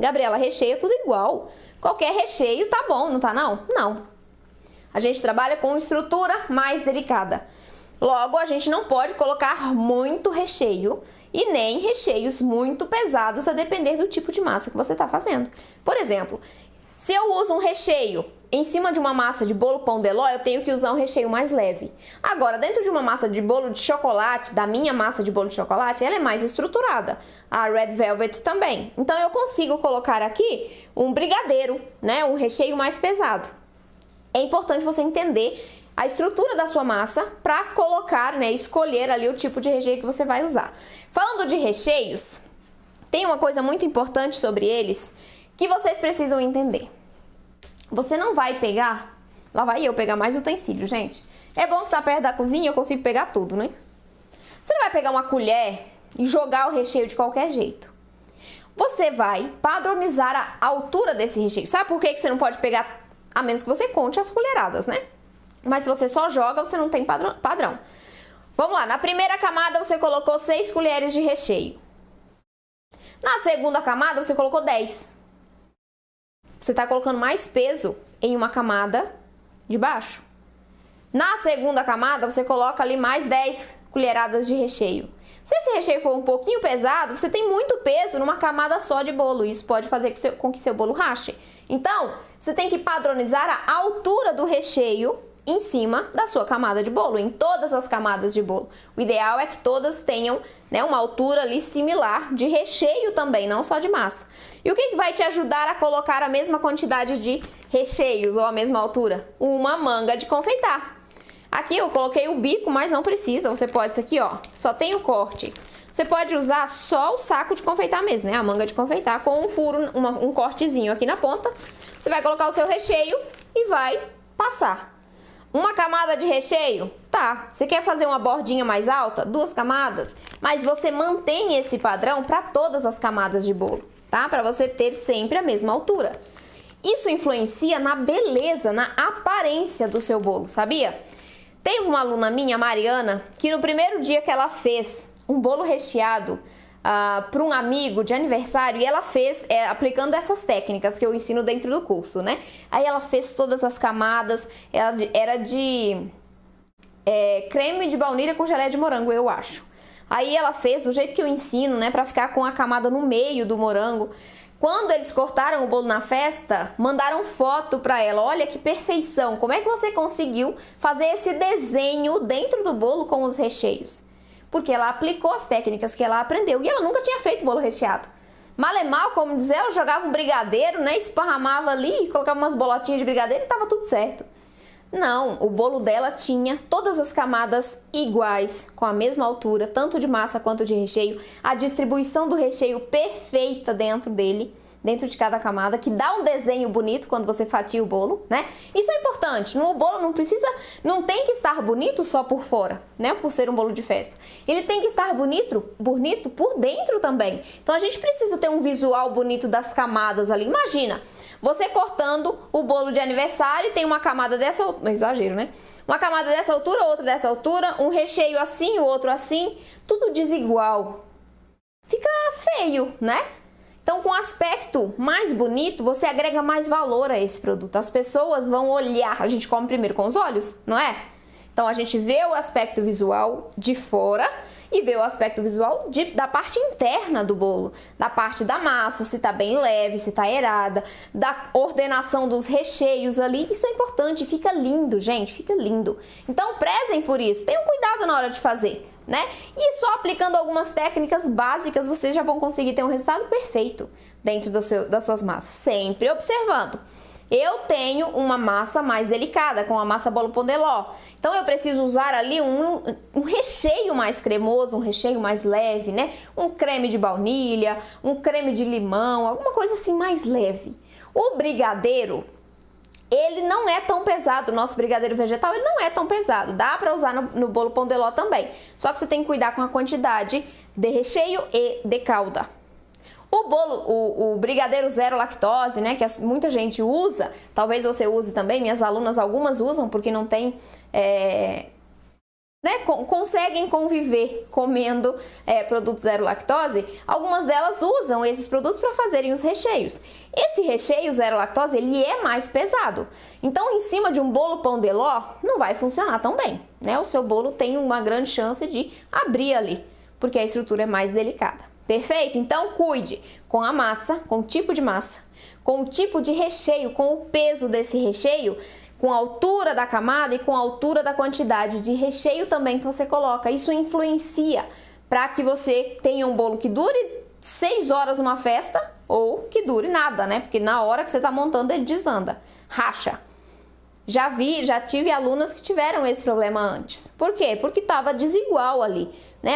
Gabriela, recheio é tudo igual. Qualquer recheio tá bom, não tá não? Não. A gente trabalha com estrutura mais delicada. Logo, a gente não pode colocar muito recheio e nem recheios muito pesados a depender do tipo de massa que você está fazendo. Por exemplo, se eu uso um recheio em cima de uma massa de bolo pão de ló, eu tenho que usar um recheio mais leve. Agora, dentro de uma massa de bolo de chocolate, da minha massa de bolo de chocolate, ela é mais estruturada. A Red Velvet também. Então, eu consigo colocar aqui um brigadeiro, né? Um recheio mais pesado. É importante você entender a estrutura da sua massa para colocar, né, escolher ali o tipo de recheio que você vai usar. Falando de recheios, tem uma coisa muito importante sobre eles que vocês precisam entender. Você não vai pegar, lá vai eu pegar mais utensílio, gente. É bom que tá perto da cozinha, eu consigo pegar tudo, né? Você não vai pegar uma colher e jogar o recheio de qualquer jeito. Você vai padronizar a altura desse recheio. Sabe por que você não pode pegar, a menos que você conte as colheradas, né? Mas se você só joga, você não tem padrão. Vamos lá, na primeira camada você colocou 6 colheres de recheio. Na segunda camada você colocou 10. Você está colocando mais peso em uma camada de baixo. Na segunda camada você coloca ali mais 10 colheradas de recheio. Se esse recheio for um pouquinho pesado, você tem muito peso numa camada só de bolo. Isso pode fazer com que seu bolo rache. Então, você tem que padronizar a altura do recheio em cima da sua camada de bolo, em todas as camadas de bolo. O ideal é que todas tenham, né, uma altura ali similar de recheio também, não só de massa. E o que vai te ajudar a colocar a mesma quantidade de recheios ou a mesma altura? Uma manga de confeitar. Aqui eu coloquei o bico, mas não precisa. Você pode, isso aqui ó, só tem o corte. Você pode usar só o saco de confeitar mesmo, né? A manga de confeitar com um furo, um cortezinho aqui na ponta. Você vai colocar o seu recheio e vai passar. Uma camada de recheio? Tá. Você quer fazer uma bordinha mais alta? 2 camadas. Mas você mantém esse padrão para todas as camadas de bolo, tá? Para você ter sempre a mesma altura. Isso influencia na beleza, na aparência do seu bolo, sabia? Teve uma aluna minha, Mariana, que no primeiro dia que ela fez um bolo recheado para um amigo de aniversário, e ela fez aplicando essas técnicas que eu ensino dentro do curso, né? Aí ela fez todas as camadas, era de creme de baunilha com geleia de morango, eu acho. Aí ela fez do jeito que eu ensino, né? Pra ficar com a camada no meio do morango. Quando eles cortaram o bolo na festa, mandaram foto pra ela. Olha que perfeição! Como é que você conseguiu fazer esse desenho dentro do bolo com os recheios? Porque ela aplicou as técnicas que ela aprendeu e ela nunca tinha feito bolo recheado. Mal, como diz ela, jogava um brigadeiro, né? Esparramava ali, colocava umas bolotinhas de brigadeiro e tava tudo certo. Não, o bolo dela tinha todas as camadas iguais, com a mesma altura, tanto de massa quanto de recheio. A distribuição do recheio perfeita dentro dele, dentro de cada camada, que dá um desenho bonito quando você fatia o bolo, né? Isso é importante. O bolo não tem que estar bonito só por fora, né? Por ser um bolo de festa. Ele tem que estar bonito por dentro também. Então a gente precisa ter um visual bonito das camadas ali. Imagina, você cortando o bolo de aniversário e tem uma camada dessa altura, exagero, né? Uma camada dessa altura, outra dessa altura, um recheio assim, o outro assim, tudo desigual. Fica feio, né? Então, com um aspecto mais bonito, você agrega mais valor a esse produto. As pessoas vão olhar, a gente come primeiro com os olhos, não é? Então, a gente vê o aspecto visual de fora e vê o aspecto visual da parte interna do bolo. Da parte da massa, se tá bem leve, se tá aerada, da ordenação dos recheios ali. Isso é importante, fica lindo, gente, fica lindo. Então, prezem por isso, tenham cuidado na hora de fazer, né? E só aplicando algumas técnicas básicas, vocês já vão conseguir ter um resultado perfeito dentro das suas massas. Sempre observando. Eu tenho uma massa mais delicada, com a massa bolo pão de ló. Então, eu preciso usar ali um recheio mais cremoso, um recheio mais leve, né? Um creme de baunilha, um creme de limão, alguma coisa assim mais leve. O brigadeiro, ele não é tão pesado, o nosso brigadeiro vegetal, ele não é tão pesado. Dá pra usar no bolo pão de ló também. Só que você tem que cuidar com a quantidade de recheio e de calda. O brigadeiro zero lactose, né, que muita gente usa, talvez você use também, minhas alunas algumas usam porque não tem né, conseguem conviver comendo produtos zero lactose, algumas delas usam esses produtos para fazerem os recheios. Esse recheio zero lactose, ele é mais pesado. Então, em cima de um bolo pão de ló, não vai funcionar tão bem, né? O seu bolo tem uma grande chance de abrir ali, porque a estrutura é mais delicada. Perfeito? Então, cuide com a massa, com o tipo de massa, com o tipo de recheio, com o peso desse recheio, com a altura da camada e com a altura da quantidade de recheio também que você coloca. Isso influencia para que você tenha um bolo que dure 6 horas numa festa ou que dure nada, né? Porque na hora que você está montando ele desanda, racha. Já tive alunas que tiveram esse problema antes. Por quê? Porque estava desigual ali, né?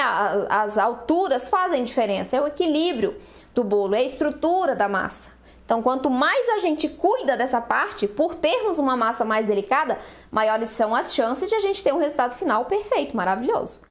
As alturas fazem diferença, é o equilíbrio do bolo, é a estrutura da massa. Então, quanto mais a gente cuida dessa parte, por termos uma massa mais delicada, maiores são as chances de a gente ter um resultado final perfeito, maravilhoso.